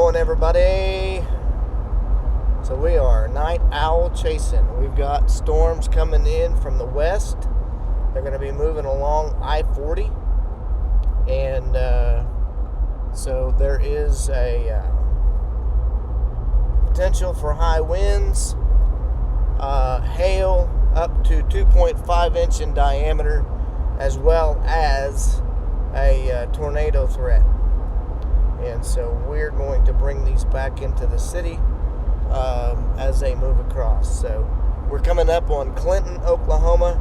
going, everybody? So we are night owl chasing. We've got storms coming in from the west. They're going to be moving along I-40, and so there is a potential for high winds, hail up to 2.5 inch in diameter, as well as a tornado threat. And so we're going to bring these back into the city as they move across. So we're coming up on Clinton, Oklahoma.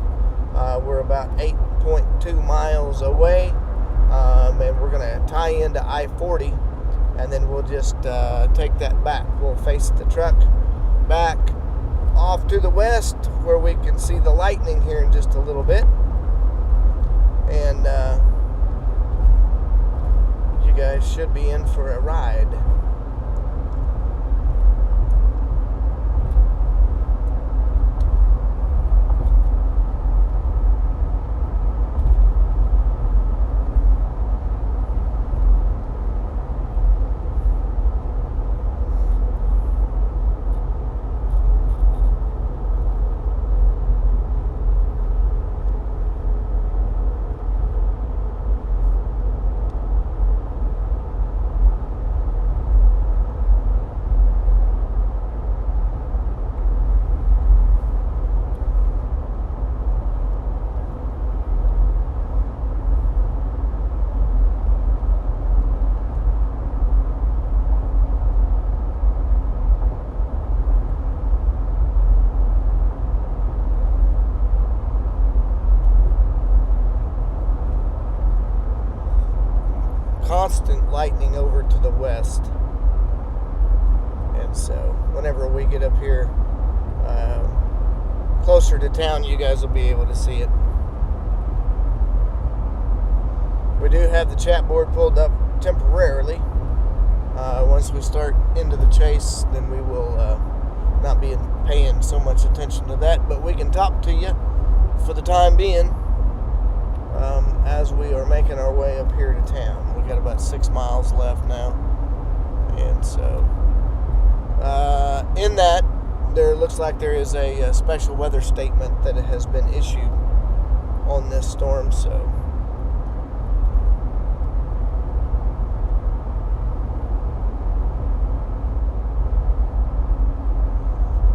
We're about 8.2 miles away, and we're going to tie into I-40, and then we'll just take that back. We'll face the truck back off to the west where we can see the lightning here in just a little bit. And you guys should be in for a ride. Constant lightning over to the west, and so whenever we get up here closer to town, you guys will be able to see it. We do have the chat board pulled up temporarily. Once we start into the chase, then we will not be paying so much attention to that, but we can talk to you for the time being as we are making our way up here to town. We got about 6 miles left now, and so in that there looks like there is a special weather statement that has been issued on this storm. So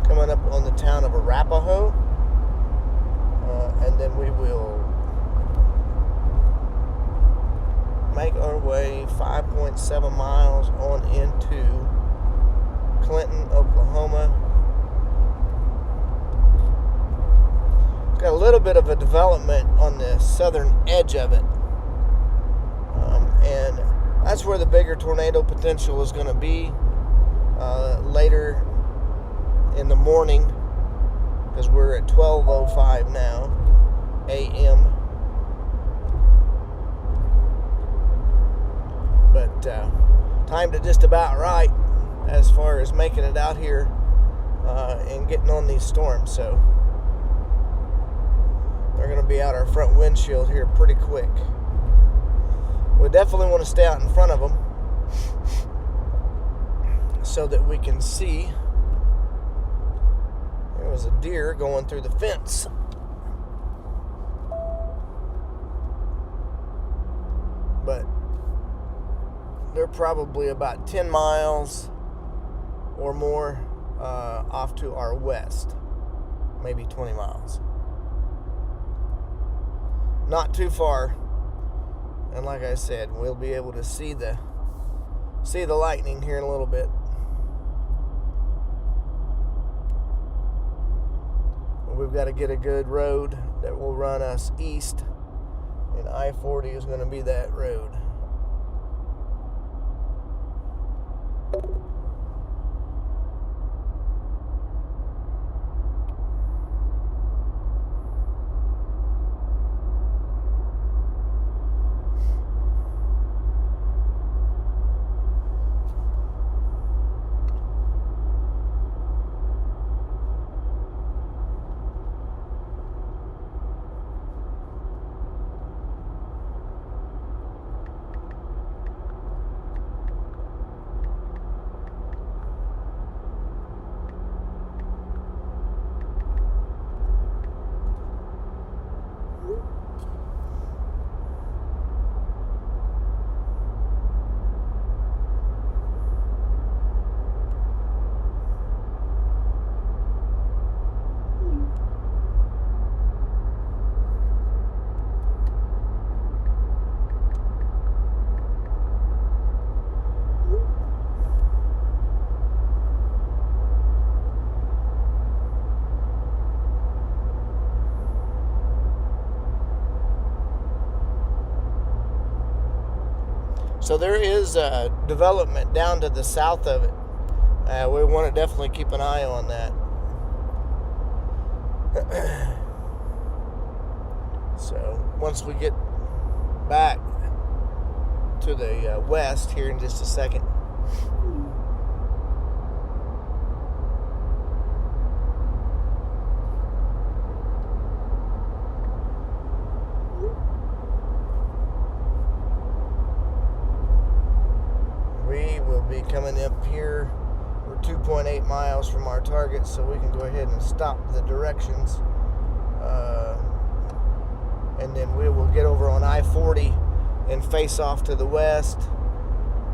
coming up on the town of Arapahoe, and then we will make our way 5.7 miles on into Clinton, Oklahoma. It's got a little bit of a development on the southern edge of it, and that's where the bigger tornado potential is going to be later in the morning, because we're at 12:05 now a.m. But timed it just about right as far as making it out here and getting on these storms. So they're going to be out our front windshield here pretty quick. We definitely want to stay out in front of them so that we can see. There was a deer going through the fence. But they're probably about 10 miles or more off to our west, maybe 20 miles. Not too far, and like I said, we'll be able to see the lightning here in a little bit. We've got to get a good road that will run us east, and I-40 is going to be that road. So there is development down to the south of it. We want to definitely keep an eye on that. So once we get back to the west here in just a second. We will be coming up here. We're 2.8 miles from our target, so we can go ahead and stop the directions. And then we will get over on I-40 and face off to the west.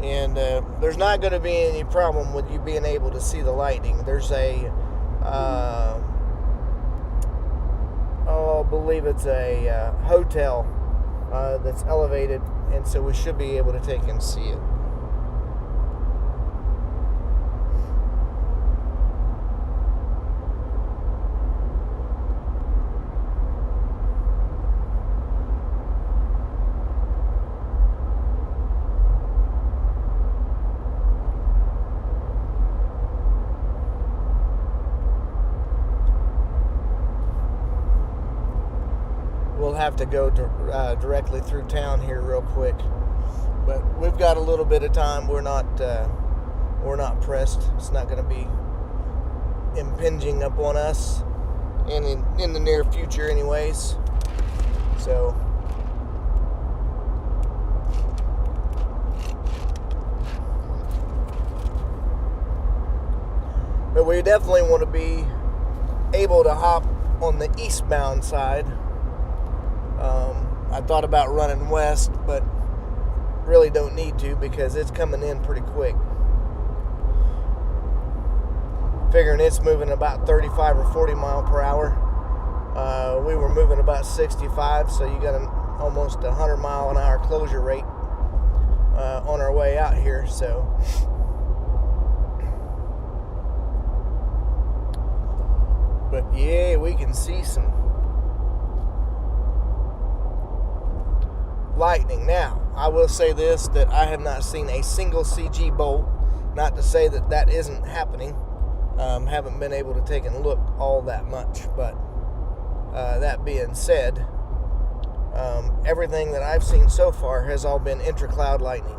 And there's not going to be any problem with you being able to see the lightning. There's a, I believe it's a hotel that's elevated, and so we should be able to take and see it. We'll have to go directly through town here real quick, but we've got a little bit of time. We're not pressed. It's not going to be impinging upon us in the near future, anyways. So, but we definitely want to be able to hop on the eastbound side. I thought about running west, but really don't need to because it's coming in pretty quick. Figuring it's moving about 35 or 40 mile per hour. We were moving about 65, so you got almost 100 mile an hour closure rate on our way out here. So, but yeah, we can see some lightning. Now, I will say this, that I have not seen a single CG bolt. Not to say that that isn't happening. Haven't been able to take and look all that much, but that being said, everything that I've seen so far has all been intracloud lightning.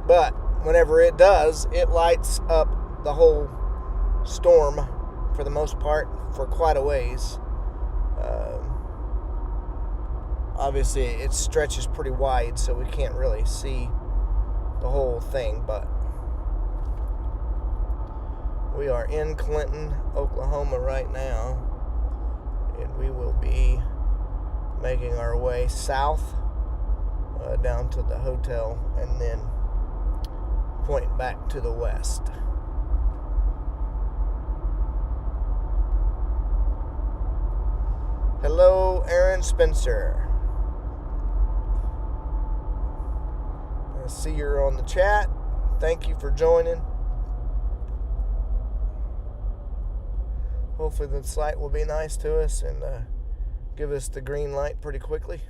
But whenever it does, it lights up the whole storm for the most part for quite a ways. Obviously, it stretches pretty wide, so we can't really see the whole thing, but we are in Clinton, Oklahoma right now, and we will be making our way south down to the hotel and then point back to the west. Hello, Aaron Spencer. I see you're on the chat. Thank you for joining. Hopefully this light will be nice to us and give us the green light pretty quickly.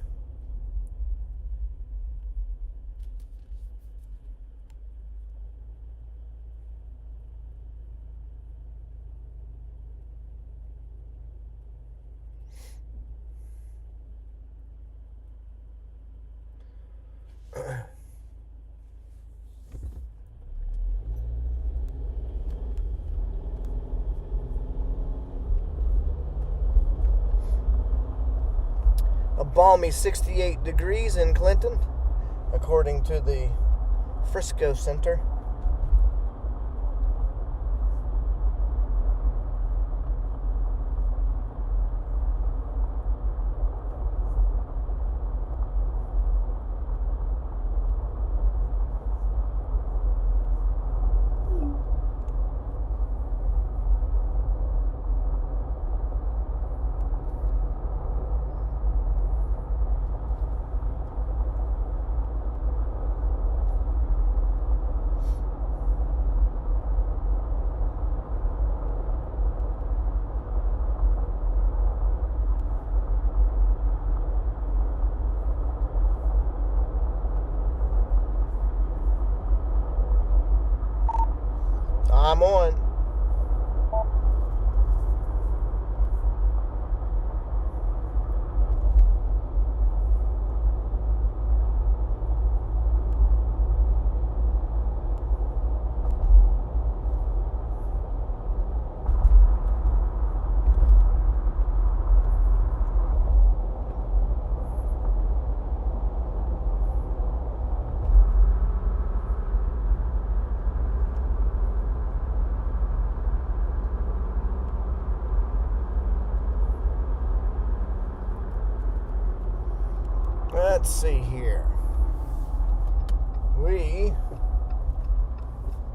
A balmy 68 degrees in Clinton, according to the Frisco Center. I'm on. Let's see here. We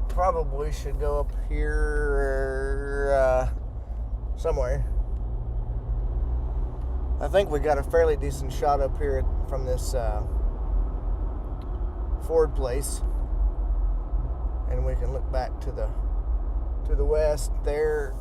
probably should go up here somewhere. I think we got a fairly decent shot up here from this Ford place, and we can look back to the west there.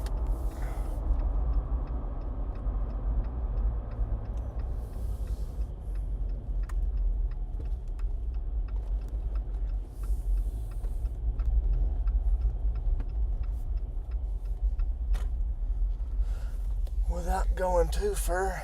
Without going too far.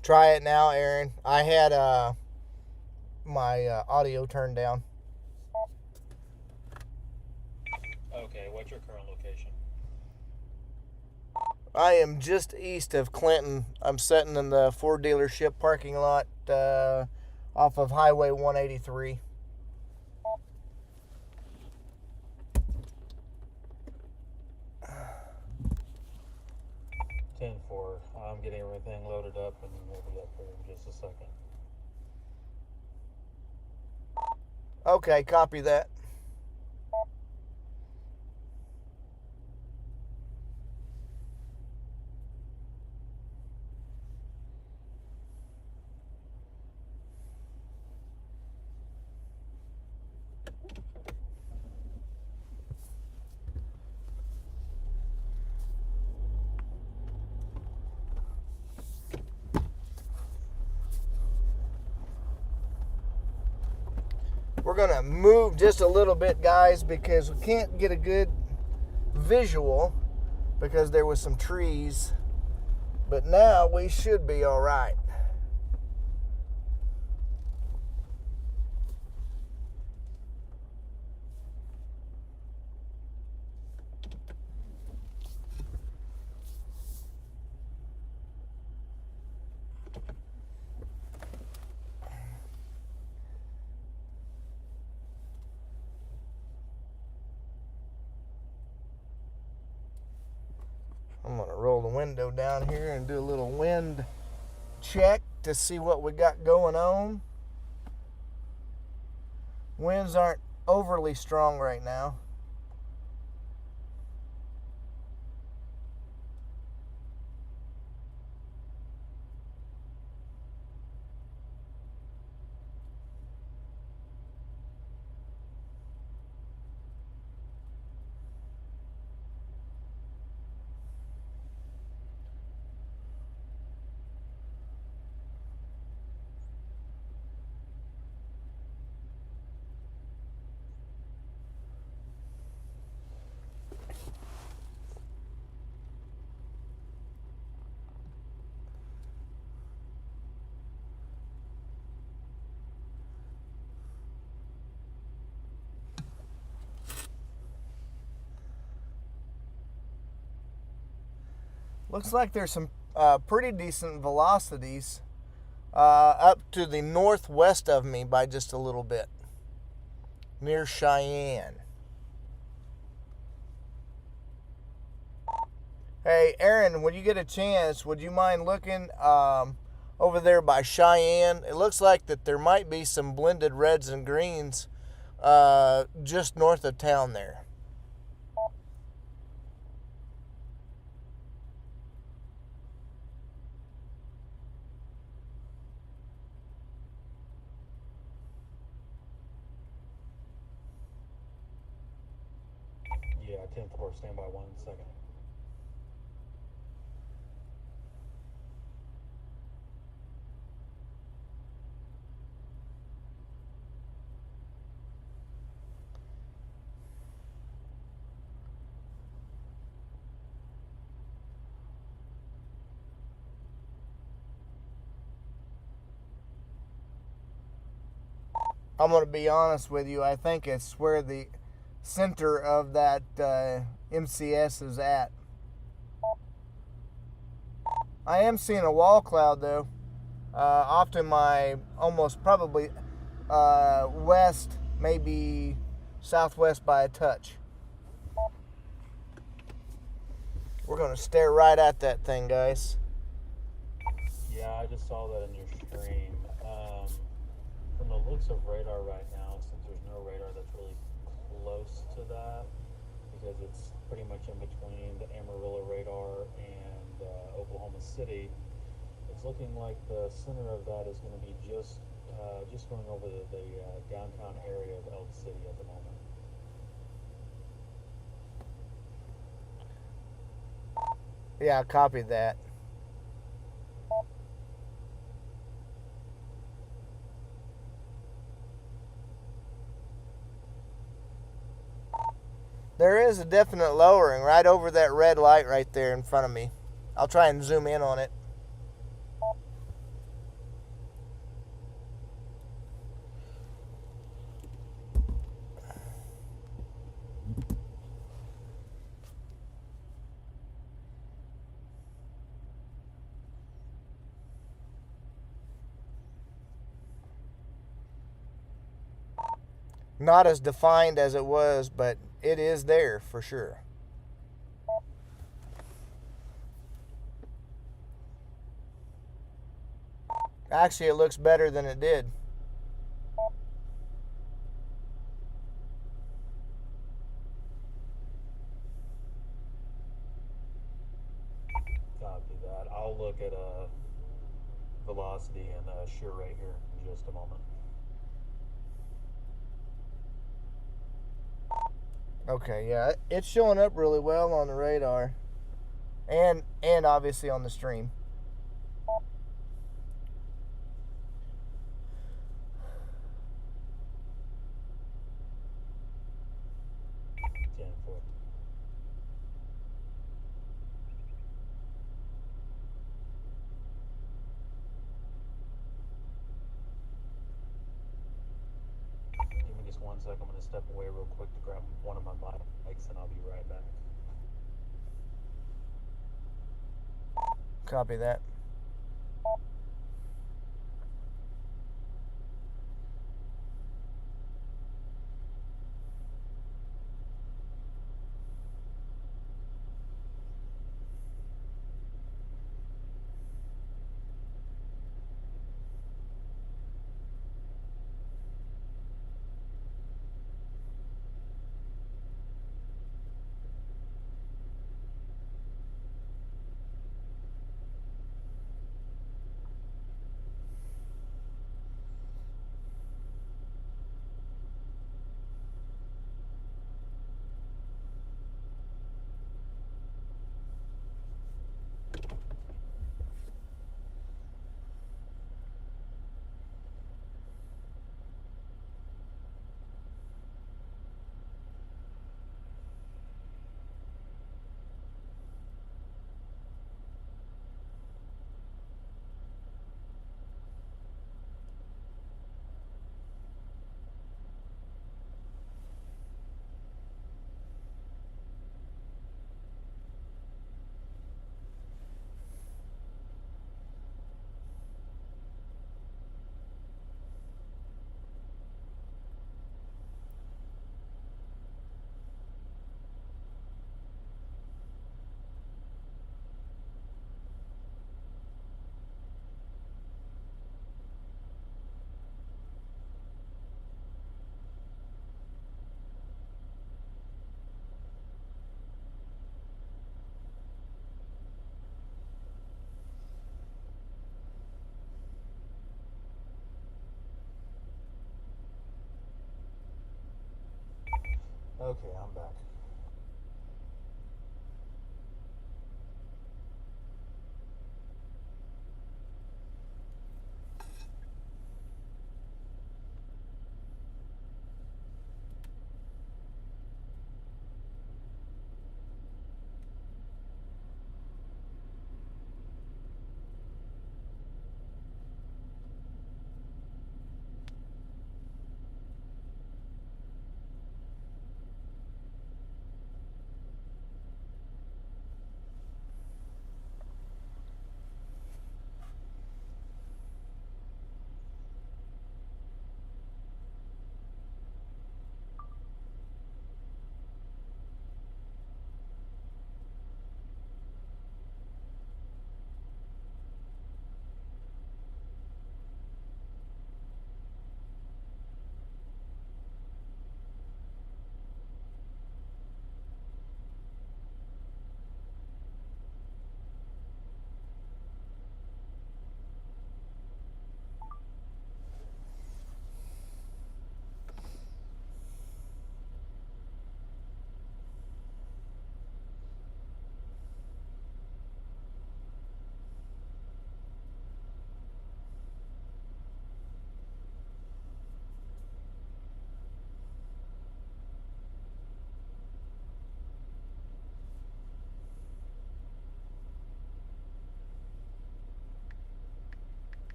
Try it now, Aaron. I had my audio turned down. Okay, what's your current location? I am just east of Clinton. I'm sitting in the Ford dealership parking lot off of Highway 183. I'm getting everything loaded up and we'll be up here in just a second. Okay, copy that. We're going to move just a little bit, guys, because we can't get a good visual because there was some trees. But now we should be all right. I'm going to roll the window down here and do a little wind check to see what we got going on. Winds aren't overly strong right now. Looks like there's some pretty decent velocities up to the northwest of me by just a little bit, near Cheyenne. Hey, Aaron, when you get a chance, would you mind looking over there by Cheyenne. It looks like that there might be some blended reds and greens just north of town there. Yeah, 10-4, stand by 1 second. I'm going to be honest with you. I think it's where the center of that MCS is at. I am seeing a wall cloud though, off to my almost probably west, maybe southwest by a touch. We're going to stare right at that thing, guys. Yeah, I just saw that in your stream. From the looks of radar right now, since there's no radar that's really close to that, because it's pretty much in between the Amarillo radar and Oklahoma City, it's looking like the center of that is going to be just going over the downtown area of Elk City at the moment. Yeah, I copied that. There is a definite lowering right over that red light right there in front of me. I'll try and zoom in on it. Not as defined as it was, but it is there for sure. Actually, it looks better than it did. Copy that. I'll look at velocity and shear rate here in just a moment. Okay, yeah, it's showing up really well on the radar, and obviously on the stream. Give me just 1 second. I'm going to step away real quick to grab one of my mics, and I'll be right back. Copy that. Okay, I'm back.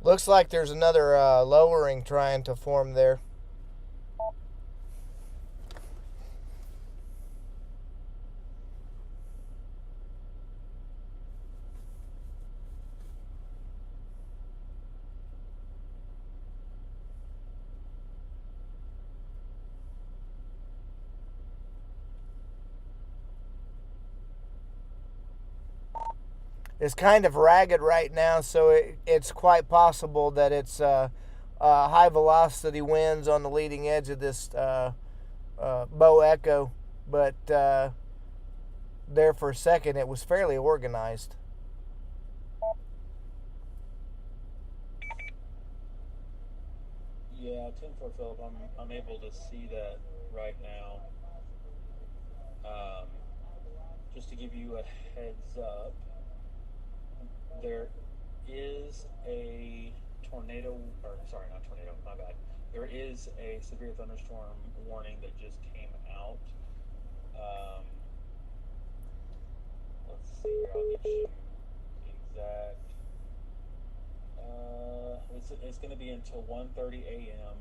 Looks like there's another lowering trying to form there. It's kind of ragged right now, so it's quite possible that it's high velocity winds on the leading edge of this Bow Echo, but there for a second it was fairly organized. Yeah, 10-4 Philip, I'm able to see that right now. Just to give you a heads up, there is a tornado, or sorry, not tornado, my bad. There is a severe thunderstorm warning that just came out. Let's see here, I'll get you exact. It's going to be until 1:30 a.m.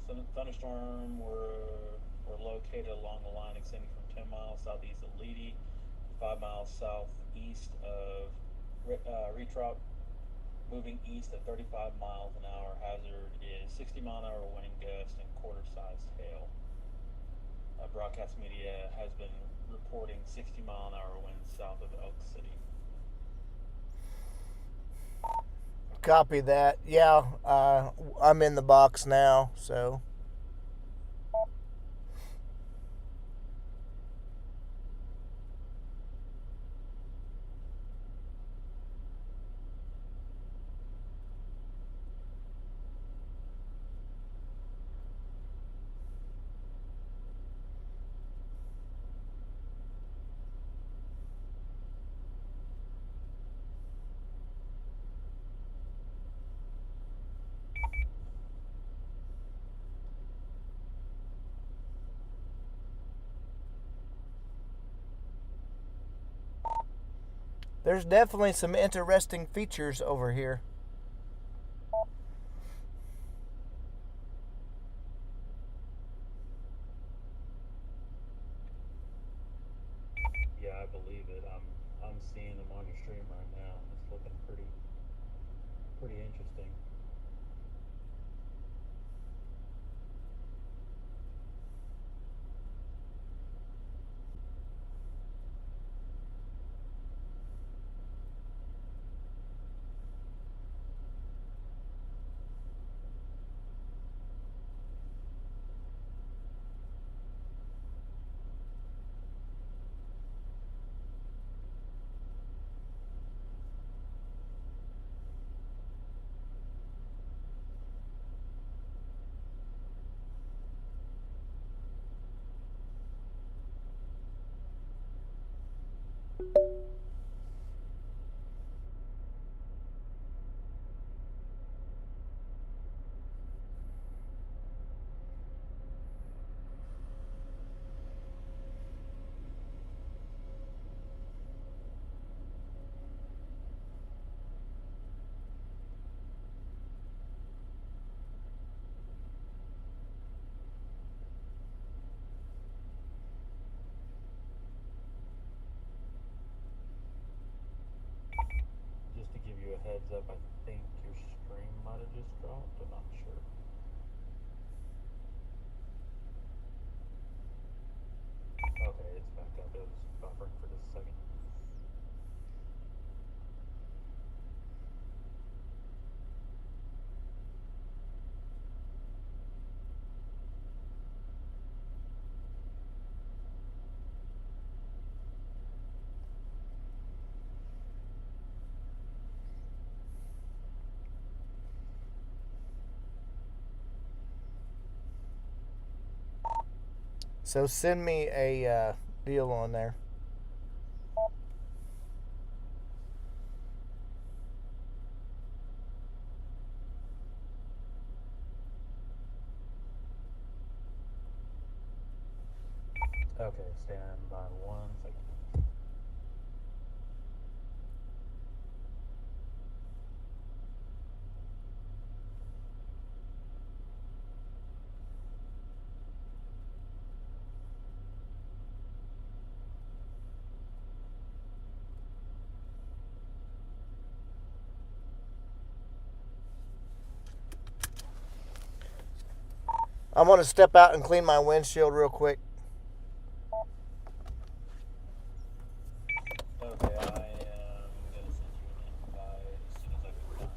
Some thunderstorm were located along the line extending from 10 miles southeast of Leedy, 5 miles southeast of Retrout, moving east at 35 miles an hour. Hazard is 60-mile-an-hour wind gust and quarter-sized hail. Broadcast media has been reporting 60-mile-an-hour winds south of Elk City. Copy that. Yeah, I'm in the box now, so. There's definitely some interesting features over here. Yeah, I believe it. I'm seeing them on your stream right now. It's looking pretty interesting. Just to give you a heads up, I think your stream might have just dropped. I'm not sure. Okay, it's back up. It was buffering for just a second. So send me a deal on there. Okay, stand by 1 second. I'm going to step out and clean my windshield real quick. Okay, I am gonna send you an invite as soon as I get done.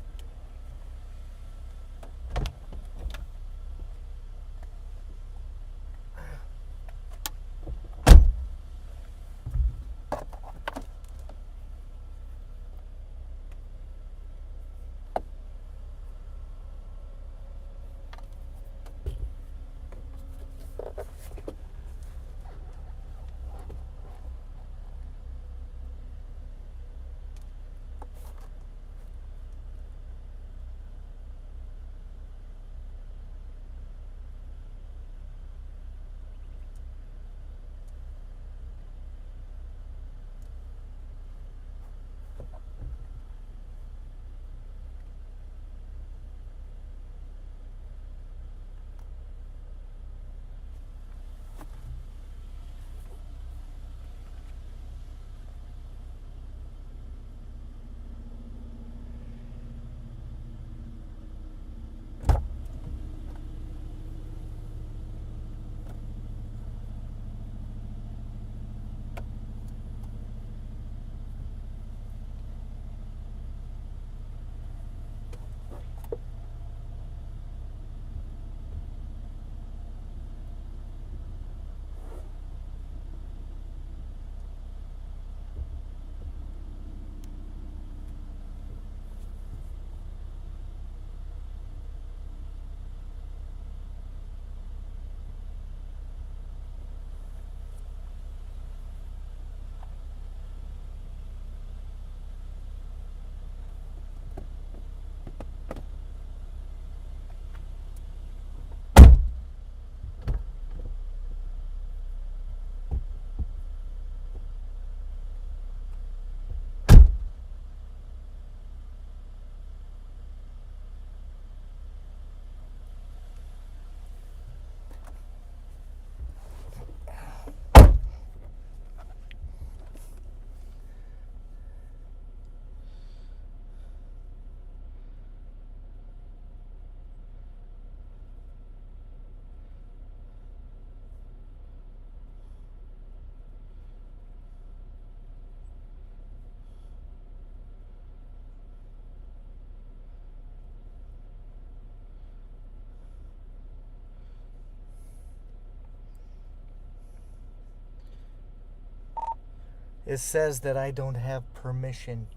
It says that I don't have permission.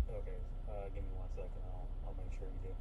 Okay, give me 1 second. I'll make sure you do.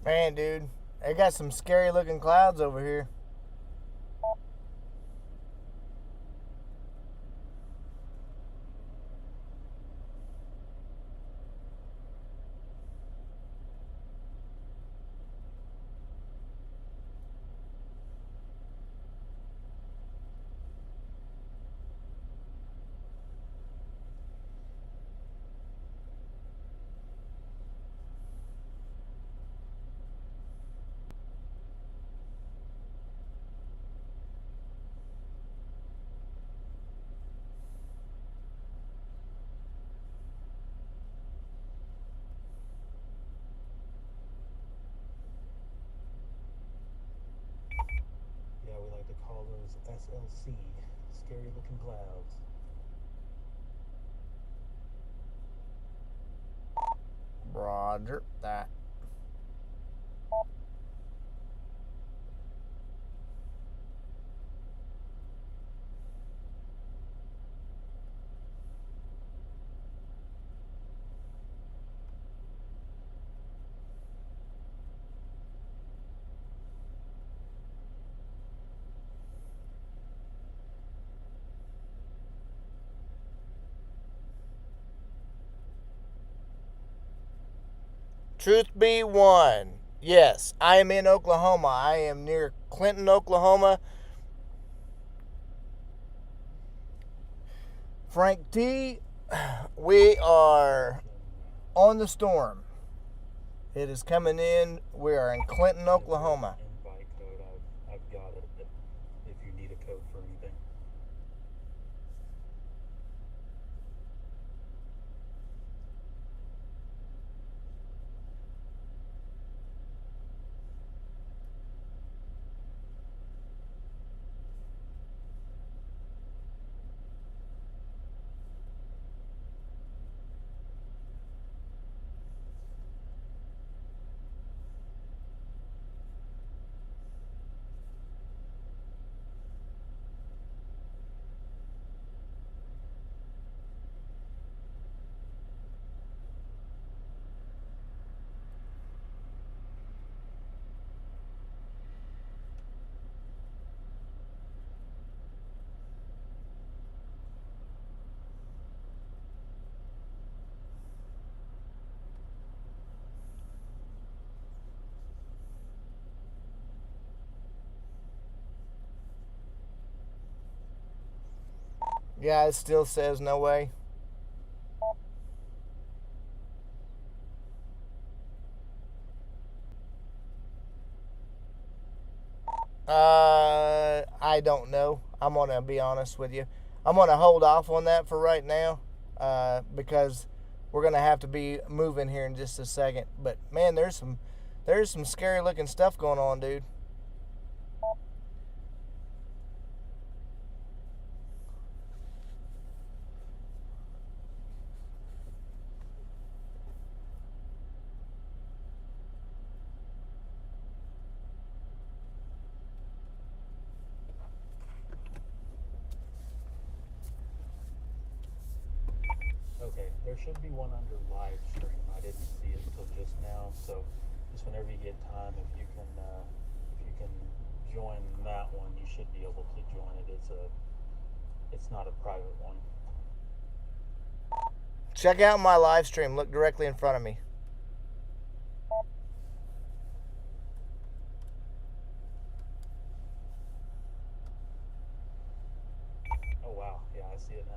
Man, dude, I got some scary looking clouds over here. Yeah, we like to call those SLC, scary looking clouds. Roger that. Truth be one, yes, I am in Oklahoma. I am near Clinton, Oklahoma. Frank T, we are on the storm. It is coming in. We are in Clinton, Oklahoma. Invite code, I've got it if you need a code for anything. Yeah, it still says no way. I don't know. I'm going to be honest with you. I'm going to hold off on that for right now because we're going to have to be moving here in just a second. But, man, there's some scary looking stuff going on, dude. Okay, there should be one under live stream. I didn't see it until just now, so just whenever you get time, if you can join that one, you should be able to join it. It's not a private one. Check out my live stream. Look directly in front of me. Oh wow, yeah, I see it now.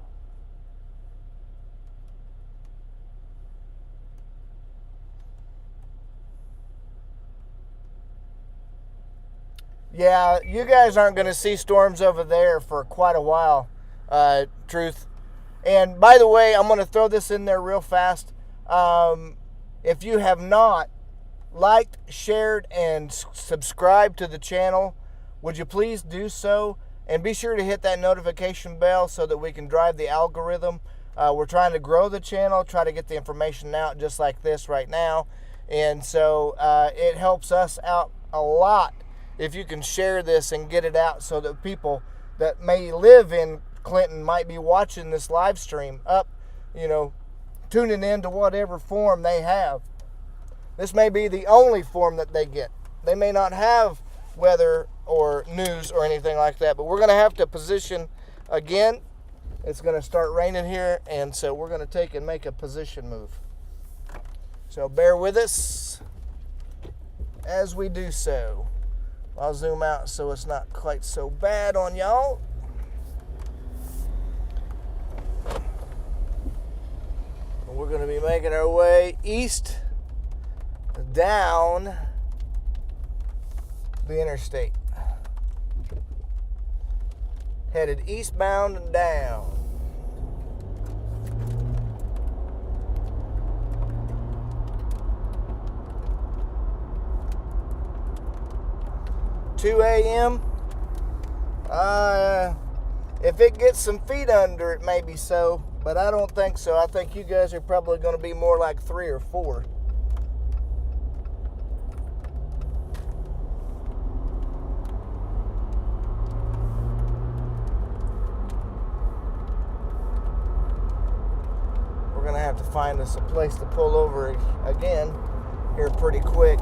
Yeah, you guys aren't going to see storms over there for quite a while, Truth. And by the way, I'm going to throw this in there real fast. If you have not liked, shared, and subscribed to the channel, would you please do so? And be sure to hit that notification bell so that we can drive the algorithm. We're trying to grow the channel, try to get the information out just like this right now. And so it helps us out a lot if you can share this and get it out so that people that may live in Clinton might be watching this live stream up, tuning in to whatever form they have. This may be the only form that they get. They may not have weather or news or anything like that, but we're going to have to position again. It's going to start raining here, and so we're going to take and make a position move. So bear with us as we do so. I'll zoom out so it's not quite so bad on y'all. We're going to be making our way east down the interstate. Headed eastbound and down. $2 a.m. If it gets some feet under it, maybe so, but I don't think so. I think you guys are probably going to be more like 3 or 4. have to find us a place to pull over again here pretty quick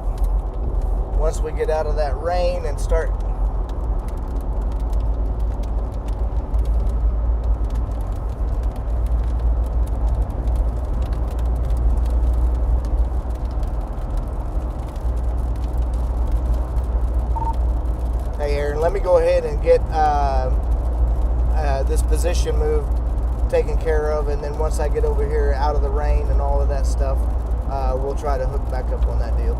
once we get out of that rain and start. Hey Aaron, let me go ahead and get this position moved taken care of, and then once I get over here out of the rain and all of that stuff, we'll try to hook back up on that deal.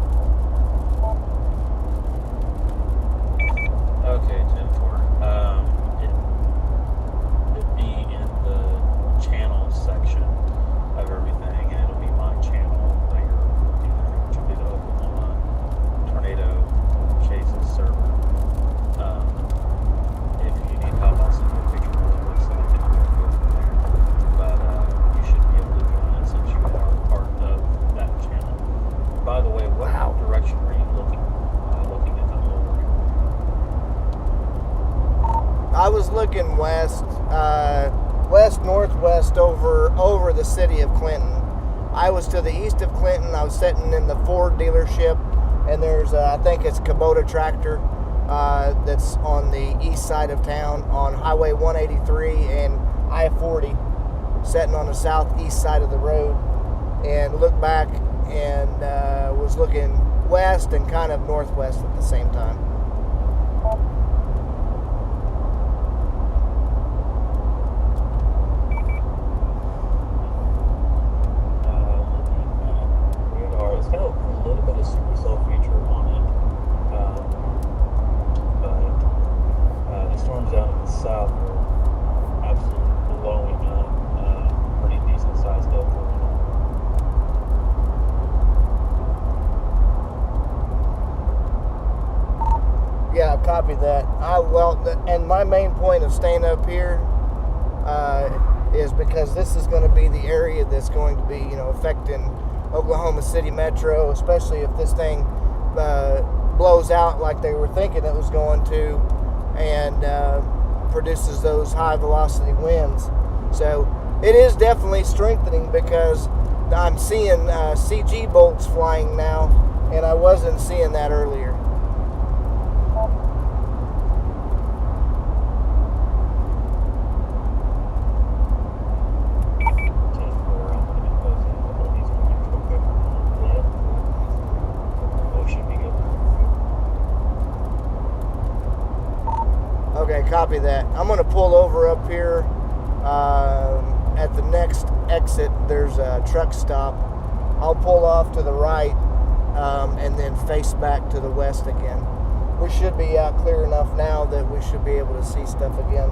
Okay, 10-4. It'd be in the channel section of everything, and it'll be my channel that you're looking at, which will be the Oklahoma Tornado Chases server. If you need help, I'll send you a picture really quick so you can go from there. But you should be able to join it since you are part of that channel. By the way, what direction are you looking at the over? I was looking west, west northwest over the city of Clinton. I was to the east of Clinton. I was sitting in the Ford dealership, and there's I think it's Kubota tractor that's on the east side of town on Highway 183 and I-40, sitting on the southeast side of the road, and looked back and was looking west and kind of northwest at the same time. It's got a little bit of supercell feature on it, but the storms out in the south are absolutely blowing up. Pretty decent sized hail going on. Yeah, copy that. And my main point of staying up here is because this is going to be the area that's going to be, affecting Oklahoma City Metro, especially if this thing blows out like they were thinking it was going to, and produces those high velocity winds. So it is definitely strengthening because I'm seeing CG bolts flying now, and I wasn't seeing that earlier. Okay, copy that. I'm going to pull over up here at the next exit. There's a truck stop. I'll pull off to the right and then face back to the west again. We should be out clear enough now that we should be able to see stuff again.